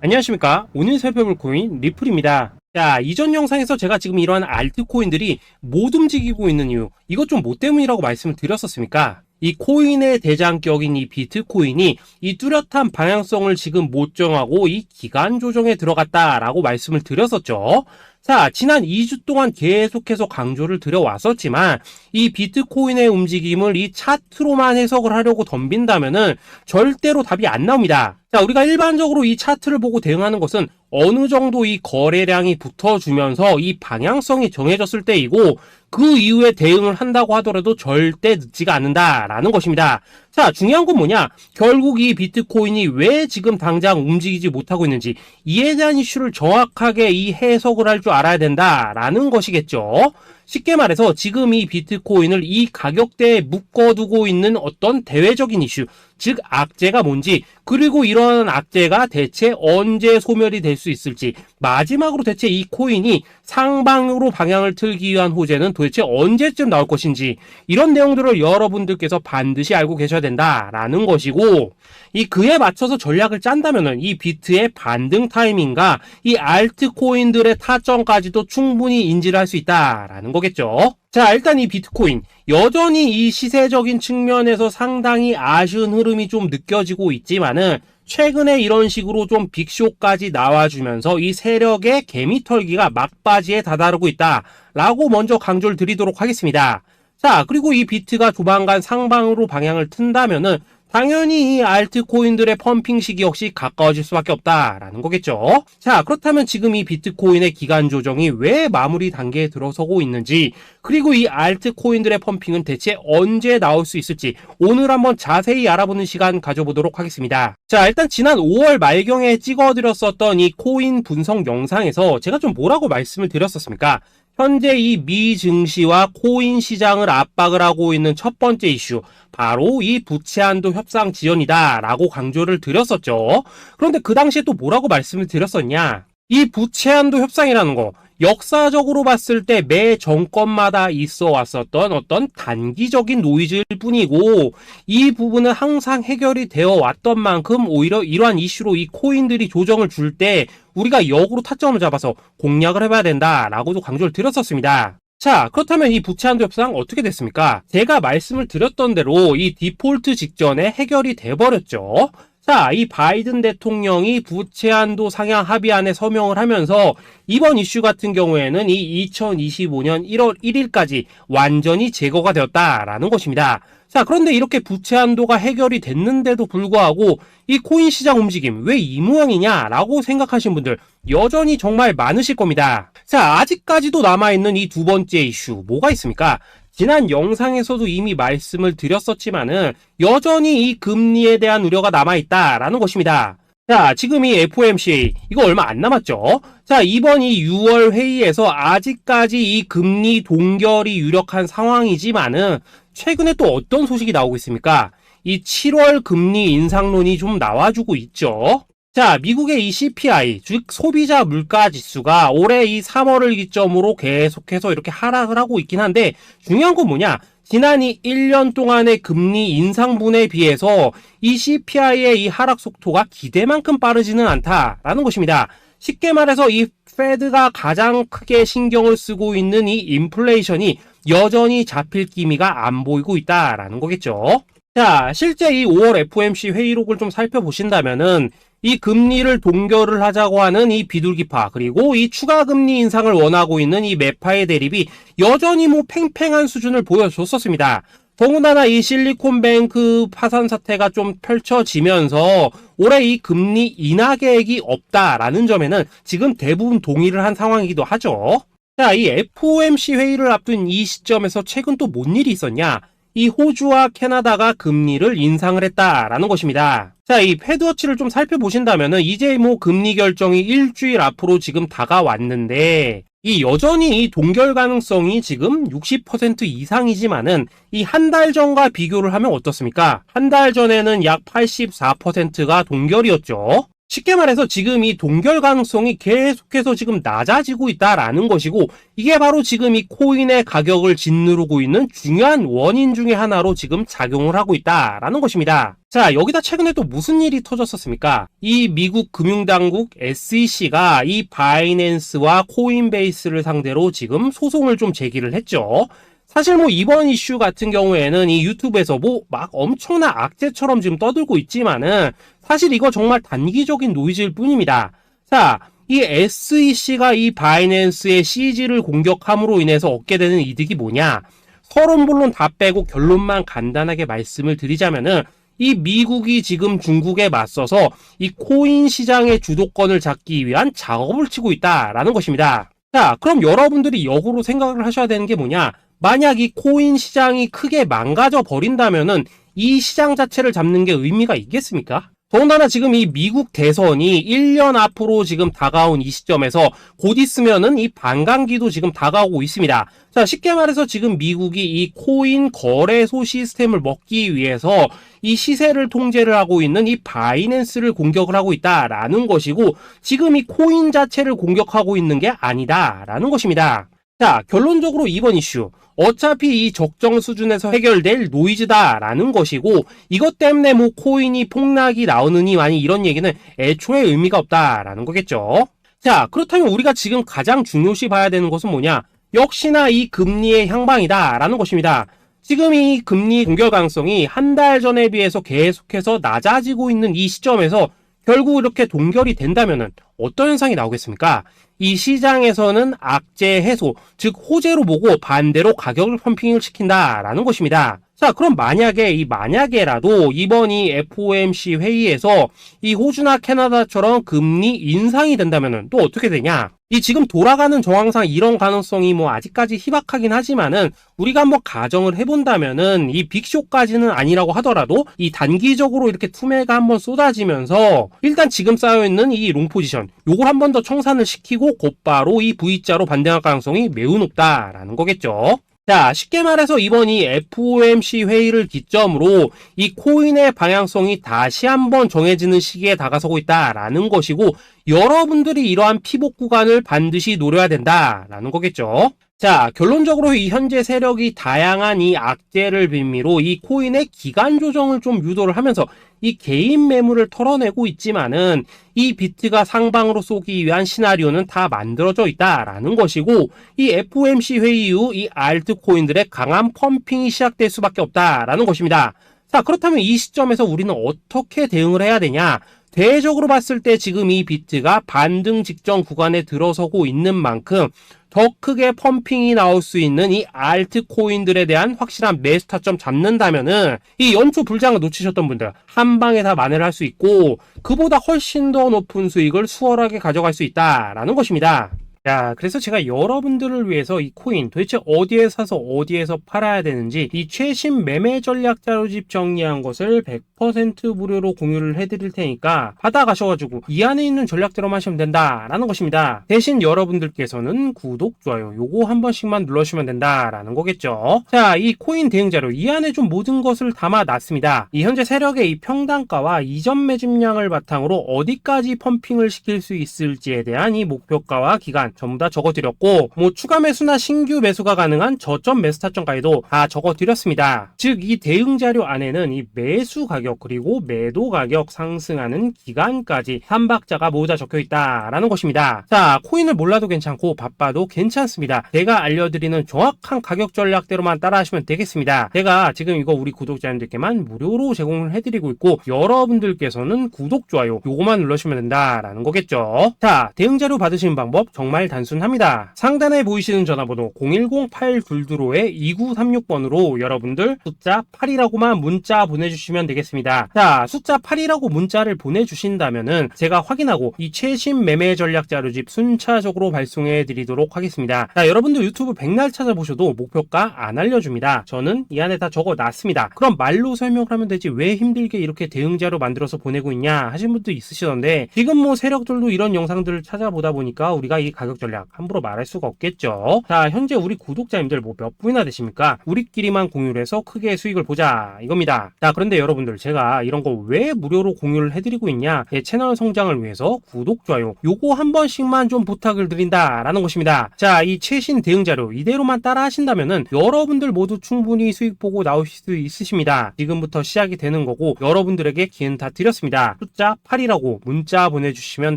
안녕하십니까. 오늘 살펴볼 코인 리플입니다. 자, 이전 영상에서 제가 지금 이러한 알트코인들이 못 움직이고 있는 이유, 이것 좀 뭐 때문이라고 말씀을 드렸었습니까? 이 코인의 대장격인 이 비트코인이 이 뚜렷한 방향성을 지금 못 정하고 이 기간 조정에 들어갔다라고 말씀을 드렸었죠. 자, 지난 2주 동안 계속해서 강조를 드려왔었지만 이 비트코인의 움직임을 이 차트로만 해석을 하려고 덤빈다면은 절대로 답이 안 나옵니다. 자, 우리가 일반적으로 이 차트를 보고 대응하는 것은 어느 정도 이 거래량이 붙어주면서 이 방향성이 정해졌을 때이고, 그 이후에 대응을 한다고 하더라도 절대 늦지가 않는다라는 것입니다. 자, 중요한 건 뭐냐? 결국 이 비트코인이 왜 지금 당장 움직이지 못하고 있는지, 이에 대한 이슈를 정확하게 이 해석을 할 줄 알아야 된다라는 것이겠죠. 쉽게 말해서 지금 이 비트코인을 이 가격대에 묶어두고 있는 어떤 대외적인 이슈, 즉 악재가 뭔지, 그리고 이런 악재가 대체 언제 소멸이 될 수 있을지, 마지막으로 대체 이 코인이 상방으로 방향을 틀기 위한 호재는 도대체 언제쯤 나올 것인지, 이런 내용들을 여러분들께서 반드시 알고 계셔야 된다라는 것이고, 이 그에 맞춰서 전략을 짠다면은 이 비트의 반등 타이밍과 이 알트코인들의 타점까지도 충분히 인지를 할 수 있다라는 거겠죠. 자, 일단 이 비트코인 여전히 이 시세적인 측면에서 상당히 아쉬운 흐름이 좀 느껴지고 있지만은, 최근에 이런 식으로 좀 빅쇼까지 나와주면서 이 세력의 개미털기가 막바지에 다다르고 있다라고 먼저 강조를 드리도록 하겠습니다. 자, 그리고 이 비트가 조만간 상방으로 방향을 튼다면은 당연히 이 알트코인들의 펌핑 시기 역시 가까워질 수밖에 없다라는 거겠죠. 자, 그렇다면 지금 이 비트코인의 기간 조정이 왜 마무리 단계에 들어서고 있는지, 그리고 이 알트코인들의 펌핑은 대체 언제 나올 수 있을지 오늘 한번 자세히 알아보는 시간 가져보도록 하겠습니다. 자, 일단 지난 5월 말경에 찍어드렸었던 이 코인 분석 영상에서 제가 좀 뭐라고 말씀을 드렸었습니까? 현재 이 미 증시와 코인 시장을 압박을 하고 있는 첫 번째 이슈, 바로 이 부채 한도 협상 지연이다 라고 강조를 드렸었죠. 그런데 그 당시에 또 뭐라고 말씀을 드렸었냐? 이 부채 한도 협상이라는 거, 역사적으로 봤을 때 매 정권마다 있어 왔었던 어떤 단기적인 노이즈일 뿐이고, 이 부분은 항상 해결이 되어 왔던 만큼 오히려 이러한 이슈로 이 코인들이 조정을 줄 때 우리가 역으로 타점을 잡아서 공략을 해봐야 된다라고도 강조를 드렸었습니다. 자, 그렇다면 이 부채 한도 협상 어떻게 됐습니까? 제가 말씀을 드렸던 대로 이 디폴트 직전에 해결이 돼버렸죠. 자, 이 바이든 대통령이 부채 한도 상향 합의안에 서명을 하면서 이번 이슈 같은 경우에는 이 2025년 1월 1일까지 완전히 제거가 되었다라는 것입니다. 자, 그런데 이렇게 부채 한도가 해결이 됐는데도 불구하고 이 코인 시장 움직임 왜 이 모양이냐라고 생각하신 분들 여전히 정말 많으실 겁니다. 자, 아직까지도 남아있는 이 두 번째 이슈 뭐가 있습니까? 지난 영상에서도 이미 말씀을 드렸었지만은 여전히 이 금리에 대한 우려가 남아있다라는 것입니다. 자, 지금 이 FOMC 이거 얼마 안 남았죠? 자, 이번 이 6월 회의에서 아직까지 이 금리 동결이 유력한 상황이지만은 최근에 또 어떤 소식이 나오고 있습니까? 이 7월 금리 인상론이 좀 나와주고 있죠. 자, 미국의 이 CPI, 즉 소비자 물가 지수가 올해 이 3월을 기점으로 계속해서 이렇게 하락을 하고 있긴 한데, 중요한 건 뭐냐? 지난 이 1년 동안의 금리 인상분에 비해서 이 CPI의 이 하락 속도가 기대만큼 빠르지는 않다라는 것입니다. 쉽게 말해서 이 페드가 가장 크게 신경을 쓰고 있는 이 인플레이션이 여전히 잡힐 기미가 안 보이고 있다라는 거겠죠. 자, 실제 이 5월 FOMC 회의록을 좀 살펴보신다면은 이 금리를 동결을 하자고 하는 이 비둘기파, 그리고 이 추가 금리 인상을 원하고 있는 이 매파의 대립이 여전히 뭐 팽팽한 수준을 보여줬었습니다. 더군다나 이 실리콘뱅크 파산 사태가 좀 펼쳐지면서 올해 이 금리 인하 계획이 없다라는 점에는 지금 대부분 동의를 한 상황이기도 하죠. 자, 이 FOMC 회의를 앞둔 이 시점에서 최근 또 뭔 일이 있었냐? 이 호주와 캐나다가 금리를 인상을 했다라는 것입니다. 자, 이 패드워치를 좀 살펴보신다면은 이제 뭐 금리 결정이 일주일 앞으로 지금 다가왔는데, 이 여전히 이 동결 가능성이 지금 60% 이상이지만은 이 한 달 전과 비교를 하면 어떻습니까? 한 달 전에는 약 84%가 동결이었죠. 쉽게 말해서 지금 이 동결 가능성이 계속해서 지금 낮아지고 있다라는 것이고, 이게 바로 지금 이 코인의 가격을 짓누르고 있는 중요한 원인 중에 하나로 지금 작용을 하고 있다라는 것입니다. 자, 여기다 최근에 또 무슨 일이 터졌었습니까? 이 미국 금융당국 SEC가 이 바이낸스와 코인베이스를 상대로 지금 소송을 좀 제기를 했죠. 사실 뭐 이번 이슈 같은 경우에는 이 유튜브에서 뭐 막 엄청난 악재처럼 지금 떠들고 있지만은 사실 이거 정말 단기적인 노이즈일 뿐입니다. 자, 이 SEC가 이 바이낸스의 CG를 공격함으로 인해서 얻게 되는 이득이 뭐냐? 서론본론 다 빼고 결론만 간단하게 말씀을 드리자면은 이 미국이 지금 중국에 맞서서 이 코인 시장의 주도권을 잡기 위한 작업을 치고 있다라는 것입니다. 자, 그럼 여러분들이 역으로 생각을 하셔야 되는 게 뭐냐? 만약 이 코인 시장이 크게 망가져 버린다면은 이 시장 자체를 잡는 게 의미가 있겠습니까? 더군다나 지금 이 미국 대선이 1년 앞으로 지금 다가온 이 시점에서 곧 있으면은 이 반감기도 지금 다가오고 있습니다. 자, 쉽게 말해서 지금 미국이 이 코인 거래소 시스템을 먹기 위해서 이 시세를 통제를 하고 있는 이 바이낸스를 공격을 하고 있다라는 것이고, 지금 이 코인 자체를 공격하고 있는 게 아니다라는 것입니다. 자, 결론적으로 이번 이슈, 어차피 이 적정 수준에서 해결될 노이즈다라는 것이고, 이것 때문에 뭐 코인이 폭락이 나오느니 많이 이런 얘기는 애초에 의미가 없다라는 거겠죠. 자, 그렇다면 우리가 지금 가장 중요시 봐야 되는 것은 뭐냐? 역시나 이 금리의 향방이다라는 것입니다. 지금 이 금리 동결 가능성이 한 달 전에 비해서 계속해서 낮아지고 있는 이 시점에서 결국 이렇게 동결이 된다면은 어떤 현상이 나오겠습니까? 이 시장에서는 악재 해소, 즉 호재로 보고 반대로 가격을 펌핑을 시킨다라는 것입니다. 자, 그럼 만약에라도 이번 이 FOMC 회의에서 이 호주나 캐나다처럼 금리 인상이 된다면은 또 어떻게 되냐? 이 지금 돌아가는 정황상 이런 가능성이 뭐 아직까지 희박하긴 하지만은 우리가 한번 가정을 해본다면은 이 빅쇼까지는 아니라고 하더라도 이 단기적으로 이렇게 투매가 한번 쏟아지면서 일단 지금 쌓여있는 이 롱 포지션 요걸 한 번 더 청산을 시키고 곧바로 이 V자로 반등할 가능성이 매우 높다라는 거겠죠. 자, 쉽게 말해서 이번 이 FOMC 회의를 기점으로 이 코인의 방향성이 다시 한번 정해지는 시기에 다가서고 있다라는 것이고, 여러분들이 이러한 피복 구간을 반드시 노려야 된다라는 거겠죠. 자, 결론적으로 이 현재 세력이 다양한 이 악재를 빌미로 이 코인의 기간 조정을 좀 유도를 하면서 이 개인 매물을 털어내고 있지만은 이 비트가 상방으로 쏘기 위한 시나리오는 다 만들어져 있다라는 것이고, 이 FOMC 회의 이후 이 알트코인들의 강한 펌핑이 시작될 수밖에 없다라는 것입니다. 자, 그렇다면 이 시점에서 우리는 어떻게 대응을 해야 되냐? 대외적으로 봤을 때 지금 이 비트가 반등 직전 구간에 들어서고 있는 만큼 더 크게 펌핑이 나올 수 있는 이 알트코인들에 대한 확실한 매수 타점 잡는다면은 이 연초 불장을 놓치셨던 분들 한 방에 다 만회를 할 수 있고, 그보다 훨씬 더 높은 수익을 수월하게 가져갈 수 있다라는 것입니다. 자, 그래서 제가 여러분들을 위해서 이 코인 도대체 어디에 사서 어디에서 팔아야 되는지 이 최신 매매 전략 자료집 정리한 것을 100% 무료로 공유를 해드릴 테니까 받아가셔가지고 이 안에 있는 전략대로만 하시면 된다라는 것입니다. 대신 여러분들께서는 구독, 좋아요 요거 한 번씩만 눌러주시면 된다라는 거겠죠. 자, 이 코인 대응 자료 이 안에 좀 모든 것을 담아놨습니다. 이 현재 세력의 이 평단가와 이전 매집량을 바탕으로 어디까지 펌핑을 시킬 수 있을지에 대한 이 목표가와 기간 전부 다 적어드렸고, 뭐 추가 매수나 신규 매수가 가능한 저점 매수 타점까지도 다 적어드렸습니다. 즉 이 대응 자료 안에는 이 매수 가격 그리고 매도 가격 상승하는 기간까지 3박자가 모두 다 적혀있다라는 것입니다. 자, 코인을 몰라도 괜찮고 바빠도 괜찮습니다. 제가 알려드리는 정확한 가격 전략대로만 따라하시면 되겠습니다. 제가 지금 이거 우리 구독자님들께만 무료로 제공을 해드리고 있고, 여러분들께서는 구독, 좋아요 요거만 눌러주시면 된다라는 거겠죠. 자, 대응 자료 받으시는 방법 정말 단순합니다. 상단에 보이시는 전화번호 010-822-2936번으로 여러분들 숫자 8이라고만 문자 보내주시면 되겠습니다. 자, 숫자 8이라고 문자를 보내주신다면은 제가 확인하고 이 최신 매매 전략 자료집 순차적으로 발송해 드리도록 하겠습니다. 자, 여러분들 유튜브 백날 찾아보셔도 목표가 안 알려줍니다. 저는 이 안에 다 적어놨습니다. 그럼 말로 설명을 하면 되지 왜 힘들게 이렇게 대응 자료 만들어서 보내고 있냐 하신 분도 있으시던데, 지금 뭐 세력들도 이런 영상들을 찾아보다 보니까 우리가 이 가격 가격 전략 함부로 말할 수가 없겠죠. 자, 현재 우리 구독자님들 뭐 몇 분이나 되십니까? 우리끼리만 공유를 해서 크게 수익을 보자 이겁니다. 자, 그런데 여러분들 제가 이런 거 왜 무료로 공유를 해드리고 있냐? 제 채널 성장을 위해서 구독, 좋아요 요거 한 번씩만 좀 부탁을 드린다라는 것입니다. 자, 이 최신 대응 자료 이대로만 따라 하신다면은 여러분들 모두 충분히 수익 보고 나오실 수 있으십니다. 지금부터 시작이 되는 거고 여러분들에게 기회는 다 드렸습니다. 숫자 8이라고 문자 보내주시면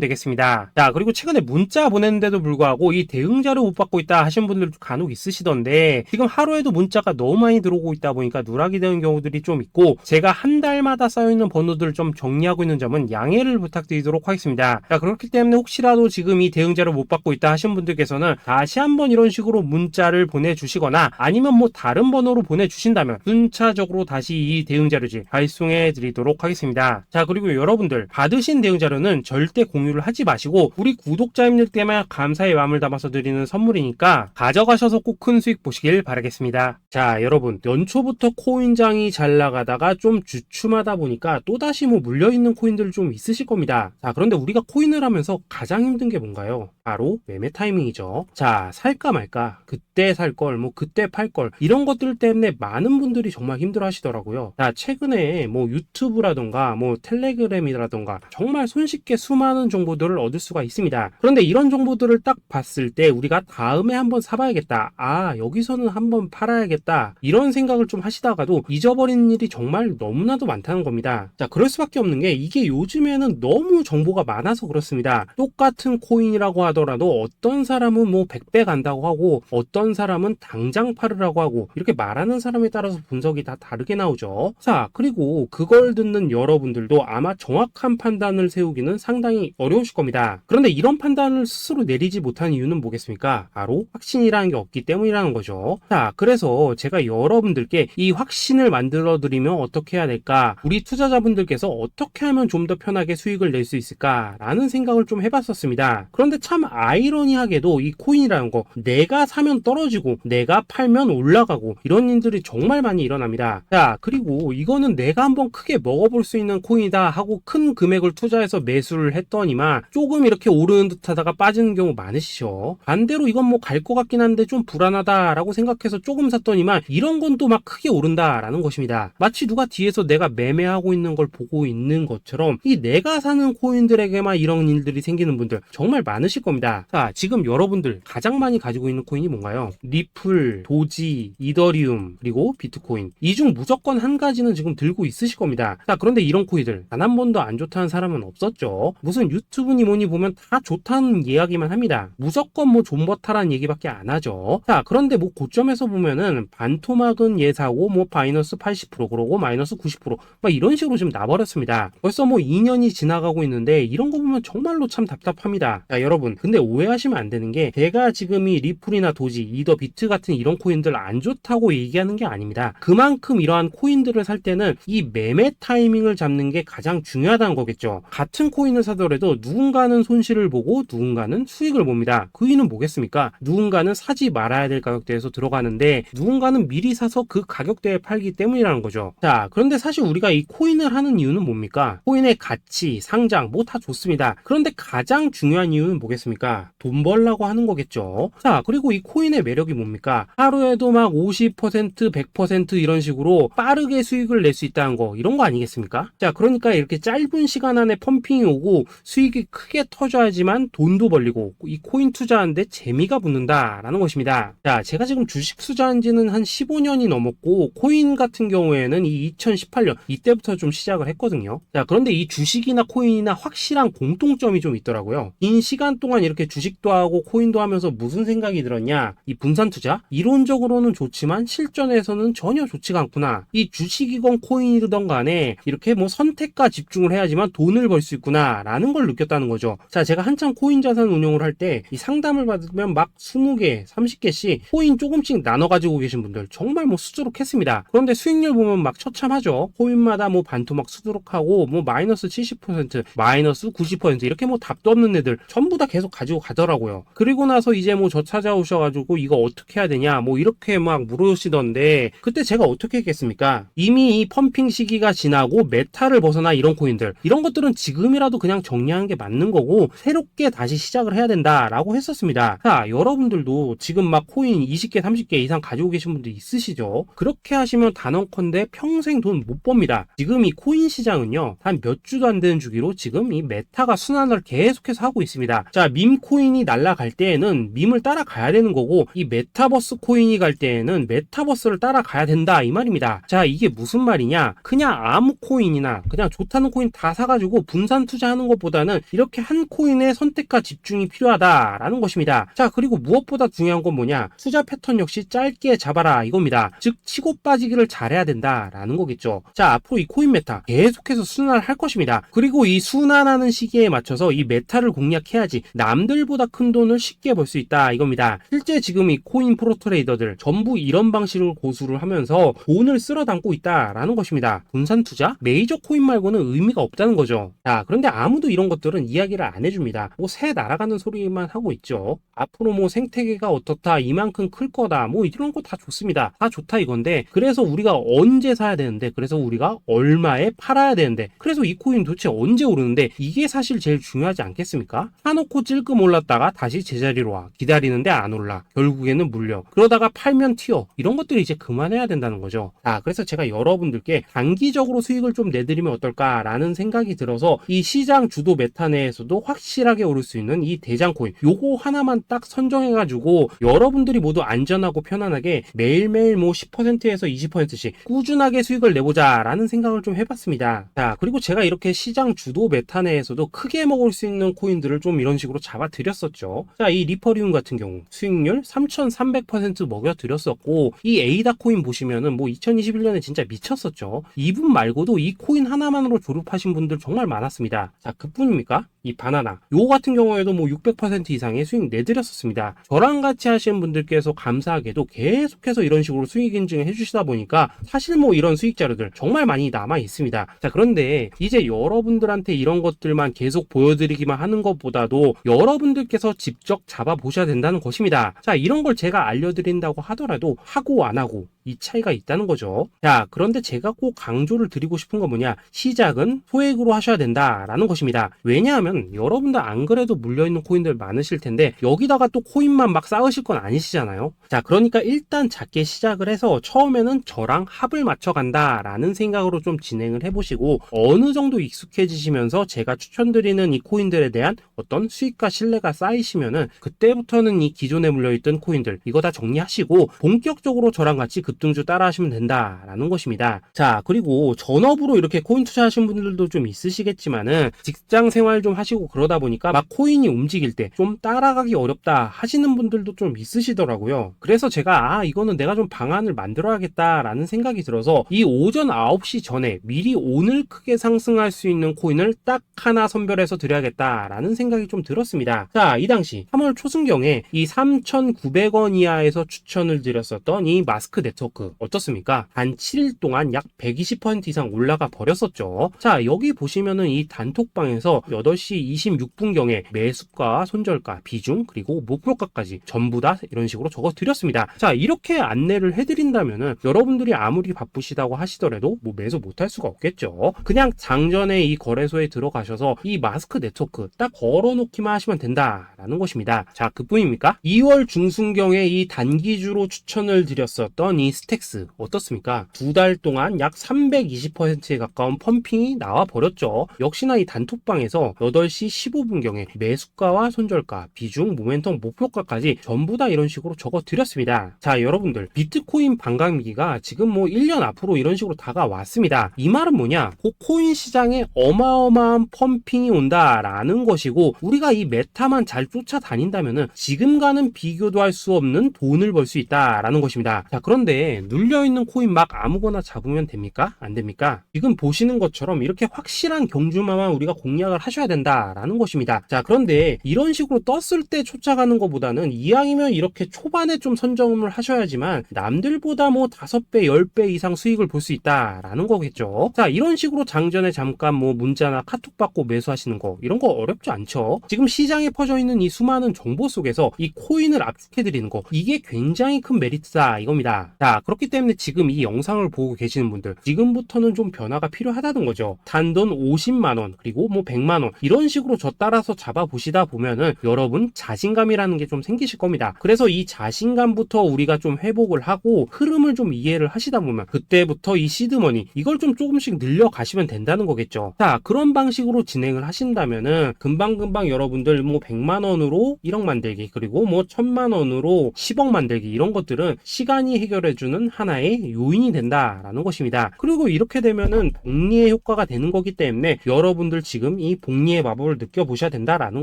되겠습니다. 자, 그리고 최근에 문자 보냈는데도 불구하고 이 대응 자료 못 받고 있다 하신 분들 간혹 있으시던데 지금 하루에도 문자가 너무 많이 들어오고 있다 보니까 누락이 되는 경우들이 좀 있고 제가 한 달마다 쌓여있는 번호들을 좀 정리하고 있는 점은 양해를 부탁드리도록 하겠습니다. 자, 그렇기 때문에 혹시라도 지금 이 대응 자료 못 받고 있다 하신 분들께서는 다시 한번 이런 식으로 문자를 보내주시거나 아니면 뭐 다른 번호로 보내주신다면 순차적으로 다시 이 대응 자료지 발송해 드리도록 하겠습니다. 자, 그리고 여러분들 받으신 대응 자료는 절대 공유를 하지 마시고 우리 구독자님들께만 감사의 마음을 담아서 드리는 선물이니까 가져가셔서 꼭 큰 수익 보시길 바라겠습니다. 자, 여러분 연초부터 코인장이 잘 나가다가 좀 주춤하다 보니까 또다시 뭐 물려있는 코인들 좀 있으실 겁니다. 자, 그런데 우리가 코인을 하면서 가장 힘든 게 뭔가요? 바로 매매 타이밍이죠. 자, 살까 말까, 그때 살 걸, 뭐 그때 팔 걸, 이런 것들 때문에 많은 분들이 정말 힘들어 하시더라고요. 자, 최근에 뭐 유튜브라던가 뭐 텔레그램이라던가 정말 손쉽게 수많은 정보들을 얻을 수가 있습니다. 그런데 이런 정보들을 딱 봤을 때 우리가 다음에 한번 사봐야겠다, 아 여기서는 한번 팔아야겠다, 이런 생각을 좀 하시다가도 잊어버리는 일이 정말 너무나도 많다는 겁니다. 자, 그럴 수밖에 없는 게 이게 요즘에는 너무 정보가 많아서 그렇습니다. 똑같은 코인이라고 하더라도 어떤 사람은 뭐 100배 간다고 하고 어떤 사람은 당장 팔으라고 하고 이렇게 말하는 사람에 따라서 분석이 다 다르게 나오죠. 자, 그리고 그걸 듣는 여러분들도 아마 정확한 판단을 세우기는 상당히 어려우실 겁니다. 그런데 이런 판단을 스스로 내리지 못한 이유는 뭐겠습니까? 바로 확신이라는 게 없기 때문이라는 거죠. 자, 그래서 제가 여러분들께 이 확신을 만들어 드리면 어떻게 해야 될까? 우리 투자자분들께서 어떻게 하면 좀 더 편하게 수익을 낼 수 있을까? 라는 생각을 좀 해봤었습니다. 그런데 참 아이러니하게도 이 코인이라는 거 내가 사면 떨어지고 내가 팔면 올라가고 이런 일들이 정말 많이 일어납니다. 자, 그리고 이거는 내가 한번 크게 먹어볼 수 있는 코인이다 하고 큰 금액을 투자해서 매수를 했더니만 조금 이렇게 오르는 듯 하다가 빠지는 경우 많으시죠. 반대로 이건 뭐 갈 것 같긴 한데 좀 불안하다라고 생각해서 조금 샀더니만 이런 건 또 막 크게 오른다라는 것입니다. 마치 누가 뒤에서 내가 매매하고 있는 걸 보고 있는 것처럼 이 내가 사는 코인들에게만 이런 일들이 생기는 분들 정말 많으실 겁니다. 자, 지금 여러분들 가장 많이 가지고 있는 코인이 뭔가요? 리플, 도지, 이더리움, 그리고 비트코인. 이 중 무조건 한 가지는 지금 들고 있으실 겁니다. 자, 그런데 이런 코인들 단 한 번도 안 좋다는 사람은 없었죠. 무슨 유튜브니 뭐니 보면 다 좋다는 이야기만 합니다. 무조건 뭐 존버타라는 얘기밖에 안 하죠. 자, 그런데 뭐 고점에서 보면은 반토막은 예사고 뭐 마이너스 80% 그러고 마이너스 90% 막 이런 식으로 지금 나버렸습니다. 벌써 뭐 2년이 지나가고 있는데 이런 거 보면 정말로 참 답답합니다. 자, 여러분 근데 오해하시면 안 되는 게 제가 지금 이 리플이나 도지, 이더, 비트 같은 이런 코인들 안 좋다고 얘기하는 게 아닙니다. 그만큼 이러한 코인들을 살 때는 이 매매 타이밍을 잡는 게 가장 중요하다는 거겠죠. 같은 코인을 사더라도 누군가는 손실을 보고 누군가는 수익을 봅니다. 그 이유는 뭐겠습니까? 누군가는 사지 말아야 될 가격대에서 들어가는데 누군가는 미리 사서 그 가격대에 팔기 때문이라는 거죠. 자, 그런데 사실 우리가 이 코인을 하는 이유는 뭡니까? 코인의 가치, 상장 뭐 다 좋습니다. 그런데 가장 중요한 이유는 뭐겠습니까? 돈 벌라고 하는 거겠죠. 자, 그리고 이 코인의 매력이 뭡니까? 하루에도 막 50%, 100% 이런 식으로 빠르게 수익을 낼 수 있다는 거, 이런 거 아니겠습니까? 자, 그러니까 이렇게 짧은 시간 안에 펌핑이 오고 수익이 크게 터져야지만 돈도 벌리고 이 코인 투자하는데 재미가 붙는다라는 것입니다. 자, 제가 지금 주식 투자한 지는 한 15년이 넘었고 코인 같은 경우에는 이 2018년 이때부터 좀 시작을 했거든요. 자, 그런데 이 주식이나 코인이나 확실한 공통점이 좀 있더라고요. 긴 시간 동안 이렇게 주식도 하고 코인도 하면서 무슨 생각이 들었냐? 이 분산 투자? 이론적으로는 좋지만 실전에서는 전혀 좋지가 않구나. 이 주식이건 코인이든 간에 이렇게 뭐 선택과 집중을 해야지만 돈을 벌 수 있구나 라는 걸 느꼈다는 거죠. 자, 제가 한참 코인 자산 운용을 할 때 이 상담을 받으면 막 20개, 30개씩 코인 조금씩 나눠 가지고 계신 분들 정말 뭐 수두룩했습니다. 그런데 수익률 보면 막 처참하죠. 코인마다 뭐 반토막 수두룩하고 뭐 마이너스 70%, 마이너스 90% 이렇게 뭐 답도 없는 애들 전부 다 계속 가지고 가더라고요. 그리고 나서 이제 뭐 저 찾아오셔가지고 이거 어떻게 해야 되냐 뭐 이렇게 막 물으시던데 그때 제가 어떻게 했겠습니까? 이미 이 펌핑 시기가 지나고 메타를 벗어나 이런 코인들 이런 것들은 지금이라도 그냥 정리하는 게 맞는 거고 새롭게 다시 시작을 해야 된다. 된다라고 했었습니다. 자, 여러분들도 지금 막 코인 20개, 30개 이상 가지고 계신 분들 있으시죠? 그렇게 하시면 단언컨대 평생 돈 못 법니다. 지금 이 코인 시장은요, 한 몇 주도 안 되는 주기로 지금 이 메타가 순환을 계속해서 하고 있습니다. 자, 밈 코인이 날아갈 때에는 밈을 따라가야 되는 거고, 이 메타버스 코인이 갈 때에는 메타버스를 따라가야 된다 이 말입니다. 자, 이게 무슨 말이냐? 그냥 아무 코인이나 그냥 좋다는 코인 다 사가지고 분산 투자하는 것보다는 이렇게 한 코인에 선택과 집중이 필요하다라는 것입니다. 자, 그리고 무엇보다 중요한 건 뭐냐? 투자 패턴 역시 짧게 잡아라 이겁니다. 즉 치고 빠지기를 잘해야 된다라는 거겠죠. 자, 앞으로 이 코인 메타 계속해서 순환을 할 것입니다. 그리고 이 순환하는 시기에 맞춰서 이 메타를 공략해야지 남들보다 큰 돈을 쉽게 벌 수 있다 이겁니다. 실제 지금 이 코인 프로 트레이더들 전부 이런 방식을 고수를 하면서 돈을 쓸어 담고 있다라는 것입니다. 분산 투자? 메이저 코인 말고는 의미가 없다는 거죠. 자, 그런데 아무도 이런 것들은 이야기를 안 해줍니다. 뭐 새 날아가는 소리만 하고 있죠. 앞으로 뭐 생태계가 어떻다, 이만큼 클 거다, 뭐 이런 거 다 좋습니다. 다 좋다 이건데, 그래서 우리가 언제 사야 되는데, 그래서 우리가 얼마에 팔아야 되는데, 그래서 이 코인 도대체 언제 오르는데, 이게 사실 제일 중요하지 않겠습니까? 사놓고 찔끔 올랐다가 다시 제자리로 와. 기다리는데 안 올라. 결국에는 물려. 그러다가 팔면 튀어. 이런 것들이 이제 그만해야 된다는 거죠. 자, 그래서 제가 여러분들께 단기적으로 수익을 좀 내드리면 어떨까라는 생각이 들어서 이 시장 주도 메타 내에서도 확실하게 오를 수 있는 이 대장 코인, 요거 하나만 딱 선정해가지고 여러분들이 모두 안전하고 편안하게 매일매일 뭐 10%에서 20%씩 꾸준하게 수익을 내보자라는 생각을 좀 해봤습니다. 자, 그리고 제가 이렇게 시장 주도 메타 내에서도 크게 먹을 수 있는 코인들을 좀 이런 식으로 잡아드렸었죠. 자, 이 리퍼리움 같은 경우 수익률 3,300% 먹여드렸었고, 이 에이다 코인 보시면은 뭐 2021년에 진짜 미쳤었죠. 이분 말고도 이 코인 하나만으로 졸업하신 분들 정말 많았습니다. 자, 그뿐입니까? 이 바나나 요거 같은 경우에도 뭐 600% 이상의 수익 내드렸었습니다. 저랑 같이 하시는 분들께서 감사하게도 계속해서 이런 식으로 수익 인증을 해주시다 보니까 사실 뭐 이런 수익 자료들 정말 많이 남아 있습니다. 자, 그런데 이제 여러분들한테 이런 것들만 계속 보여드리기만 하는 것보다도 여러분들께서 직접 잡아보셔야 된다는 것입니다. 자, 이런 걸 제가 알려드린다고 하더라도 하고 안 하고 이 차이가 있다는 거죠. 자, 그런데 제가 꼭 강조를 드리고 싶은 건 뭐냐? 시작은 소액으로 하셔야 된다라는 것입니다. 왜냐하면 여러분들 안 그래도 물려있는 코인들 많으실 텐데 여기다가 또 코인만 막 쌓으실 건 아니시잖아요. 자, 그러니까 일단 작게 시작을 해서 처음에는 저랑 합을 맞춰간다라는 생각으로 좀 진행을 해보시고, 어느 정도 익숙해지시면서 제가 추천드리는 이 코인들에 대한 어떤 수익과 신뢰가 쌓이시면은 그때부터는 이 기존에 물려있던 코인들 이거 다 정리하시고 본격적으로 저랑 같이 급등주 따라 하시면 된다라는 것입니다. 자, 그리고 전업으로 이렇게 코인 투자하신 분들도 좀 있으시겠지만은 직장 생활 좀 하시고 그러다 보니까 막 코인이 움직일 때 좀 따라가기 어렵다 하시는 분들도 좀 있으시더라고요. 그래서 제가 이거는 내가 좀 방안을 만들어야겠다라는 생각이 들어서 이 오전 9시 전에 미리 오늘 크게 상승할 수 있는 코인을 딱 하나 선별해서 드려야겠다라는 생각이 좀 들었습니다. 자, 이 당시 3월 초순경에 이 3,900원 이하에서 추천을 드렸었던 이 마스크 네트워크 어떻습니까? 단 7일 동안 약 120% 이상 올라가 버렸었죠. 자, 여기 보시면은 이 단톡방에서 8시 26분경에 매수가, 손절가, 비중, 그리고 목표가까지 전부 다 이런 식으로 적어 드렸습니다. 자, 이렇게 안내를 해드린다면은 여러분들이 아무리 바쁘시다고 하시더라도 뭐 매수 못할 수가 없겠죠. 그냥 장전에 이 거래소에 들어가셔서 이 마스크 네트워크 딱 걸어놓기만 하시면 된다라는 것입니다. 자, 그뿐입니까? 2월 중순경에 이 단기주로 추천을 드렸었던 이 스택스 어떻습니까? 2달 동안 약 320%에 가까운 펌핑이 나와 버렸죠. 역시나 이 단톡방에서 8시 15분경에 매수가와 손절가, 비중, 모멘텀, 목표가까지 전부 다 이런 식으로 적어 드렸습니다. 자, 여러분들 비트코인 반감기가 지금 뭐 1년 앞으로 이런 식으로 다가왔습니다. 이 말은 뭐냐? 그 코인 시장에 어마어마한 펌핑이 온다라는 것이고, 우리가 이 메타만 잘 쫓아다닌다면은 지금과는 비교도 할 수 없는 돈을 벌 수 있다라는 것입니다. 자, 그런데 눌려있는 코인 막 아무거나 잡으면 됩니까? 안 됩니까? 지금 보시는 것처럼 이렇게 확실한 경주마만 우리가 공략을 하셔야 된다라는 것입니다. 자, 그런데 이런 식으로 떴을 때 쫓아가는 것보다는 이왕이면 이렇게 초반에 좀 선점을 하셔야지만 남들보다 뭐 5배, 10배 이상 수익을 볼 수 있다라는 거겠죠. 자, 이런 식으로 장전에 잠깐 뭐 문자나 카톡 받고 매수하시는 거 이런 거 어렵지 않죠. 지금 시장에 퍼져 있는 이 수많은 정보 속에서 이 코인을 압축해드리는 거, 이게 굉장히 큰 메리트다 이겁니다. 자, 그렇기 때문에 지금 이 영상을 보고 계시는 분들, 지금부터는 좀 변화가 필요하다는 거죠. 단돈 50만원 그리고 뭐 100만원 이런 식으로 저 따라서 잡아보시다 보면은 여러분 자신감이라는 게 좀 생기실 겁니다. 그래서 이 자신감부터 우리가 좀 회복을 하고 흐름을 좀 이해를 하시다 보면 그때부터 이 시드머니 이걸 좀 조금씩 늘려가시면 된다는 거겠죠. 자, 그런 방식으로 진행을 하신다면은 금방금방 여러분들 뭐 100만원으로 1억 만들기 그리고 뭐 1000만원으로 10억 만들기 이런 것들은 시간이 해결해주는 하나의 요인이 된다라는 것입니다. 그리고 이렇게 되면은 복리의 효과가 되는 거기 때문에 여러분들 지금 이 복리의 마법을 느껴보셔야 된다라는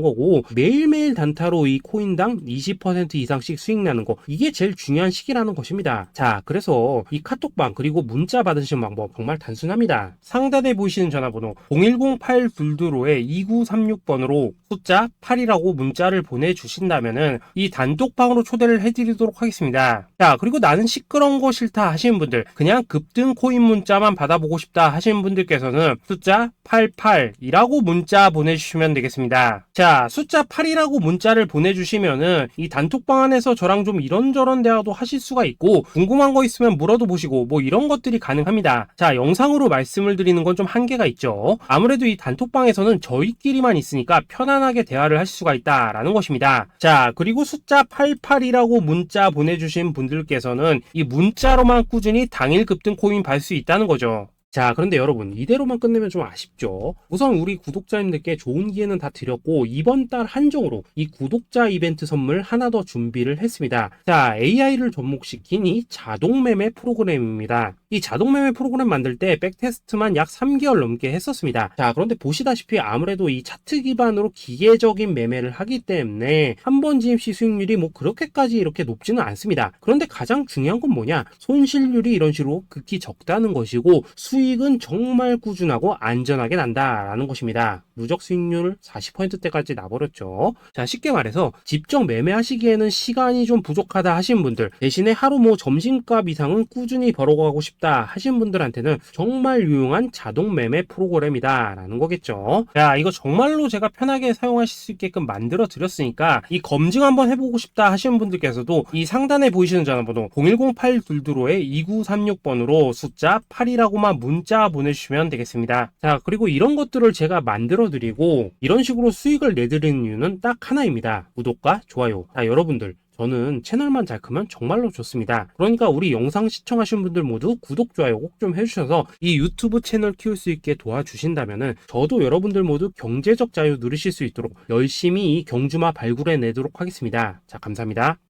거고, 매일매일 단타로 이 코인당 20% 이상씩 수익 나는 거, 이게 제일 중요한 시기라는 것입니다. 자, 그래서 이 카톡방 그리고 문자 받으시는 방법 정말 단순합니다. 상단에 보이시는 전화번호 010-8222-2936번으로 숫자 8이라고 문자를 보내주신다면은 이 단톡방으로 초대를 해드리도록 하겠습니다. 자, 그리고 나는 시끄러운 거 싫다 하시는 분들, 그냥 급등 코인 문자만 받아보고 싶다 하시는 분들께서는 숫자 88이라고 문자 보내주시면 되겠습니다. 자, 숫자 8이라고 문자를 보내주시면은 이 단톡방 안에서 저랑 좀 이런저런 대화도 하실 수가 있고, 궁금한 거 있으면 물어도 보시고 뭐 이런 것들이 가능합니다. 자, 영상으로 말씀을 드리는 건 좀 한계가 있죠. 아무래도 이 단톡방에서는 저희끼리만 있으니까 편안하게 대화를 하실 수가 있다라는 것입니다. 자, 그리고 숫자 88이라고 문자 보내주신 분들께서는 이 문자로만 꾸준히 당일 급등 코인 받을 수 있다는 거죠. 자, 그런데 여러분, 이대로만 끝내면 좀 아쉽죠. 우선 우리 구독자님들께 좋은 기회는 다 드렸고, 이번 달 한정으로 이 구독자 이벤트 선물 하나 더 준비를 했습니다. 자, AI를 접목시킨 이 자동매매 프로그램입니다. 이 자동매매 프로그램 만들 때 백테스트만 약 3개월 넘게 했었습니다. 자, 그런데 보시다시피 아무래도 이 차트 기반으로 기계적인 매매를 하기 때문에 한 번 지입 시 수익률이 뭐 그렇게까지 이렇게 높지는 않습니다. 그런데 가장 중요한 건 뭐냐? 손실률이 이런 식으로 극히 적다는 것이고, 수익은 정말 꾸준하고 안전하게 난다라는 것입니다. 누적 수익률 40%대까지 나버렸죠. 자, 쉽게 말해서 직접 매매하시기에는 시간이 좀 부족하다 하신 분들, 대신에 하루 뭐 점심값 이상은 꾸준히 벌어가고 싶다 하신 분들한테는 정말 유용한 자동 매매 프로그램이다 라는 거겠죠. 자, 이거 정말로 제가 편하게 사용하실 수 있게끔 만들어 드렸으니까 이 검증 한번 해보고 싶다 하시는 분들께서도 이 상단에 보이시는 전화번호 010-8222-2936번으로 숫자 8이라고만 문자 보내주시면 되겠습니다. 자, 그리고 이런 것들을 제가 만들어 드리고 이런 식으로 수익을 내드리는 이유는 딱 하나입니다. 구독과 좋아요. 자, 여러분들, 저는 채널만 잘 크면 정말로 좋습니다. 그러니까 우리 영상 시청하신 분들 모두 구독, 좋아요 꼭 좀 해주셔서 이 유튜브 채널 키울 수 있게 도와주신다면은 저도 여러분들 모두 경제적 자유 누리실 수 있도록 열심히 이 경주마 발굴해 내도록 하겠습니다. 자, 감사합니다.